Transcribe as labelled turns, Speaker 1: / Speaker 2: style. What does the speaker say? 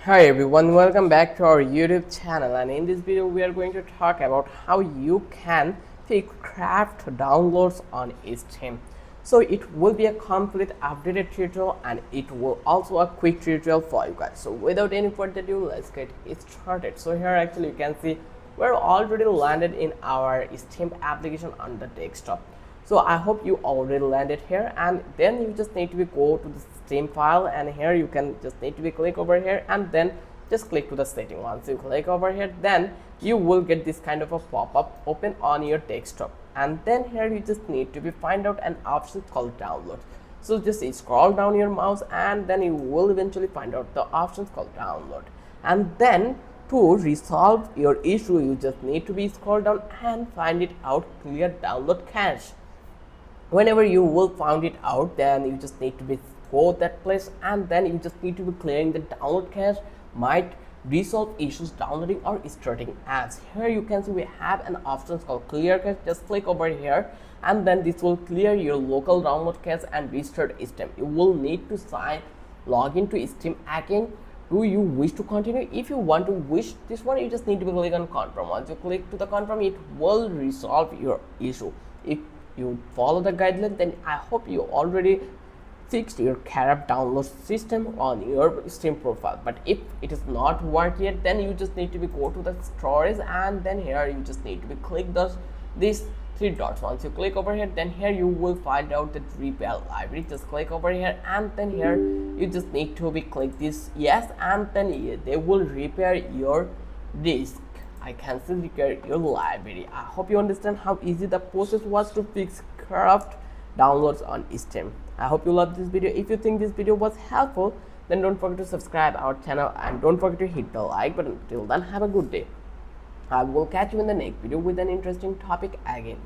Speaker 1: Hi everyone, welcome back to our YouTube channel, and in this video we are going to talk about how you can fix craft downloads on Steam. So it will be a complete updated tutorial and it will also a quick tutorial for you guys. So without any further ado, let's get it started. So here actually you can see we're already landed in our Steam application on the desktop. So I hope you already landed here, and then you just need to be go to the Steam file, and here you can just need to be click over here and then just click to the setting. Once you click over here, then you will get this kind of a pop-up open on your desktop, and then here you just need to be find out an option called download. So just scroll down your mouse and then you will eventually find out the options called download, and then to resolve your issue you just need to be scroll down and find it out clear download cache. Whenever you will find it out, then you just need to be go that place, and then you just need to be clearing the download cache might resolve issues downloading or starting apps. Here you can see we have an option called clear cache. Just click over here and then this will clear your local download cache and restart Steam. You will need to log into Steam again. Do you wish to continue? If you want to wish this one, you just need to click on confirm. Once you click to the confirm, it will resolve your issue. If you follow the guideline, then I hope you already fixed your Carab download system on your Steam profile. But if it is not work yet, then you just need to be go to the storage, and then here you just need to be click these three dots. Once you click over here, then here you will find out the repair library. Just click over here and then here you just need to be click this yes, and then they will repair your disk. I cancel your library. I hope you understand how easy the process was to fix craft downloads on Steam. I hope you love this video. If you think this video was helpful, then don't forget to subscribe our channel and don't forget to hit the like button. Till then, have a good day. I will catch you in the next video with an interesting topic again.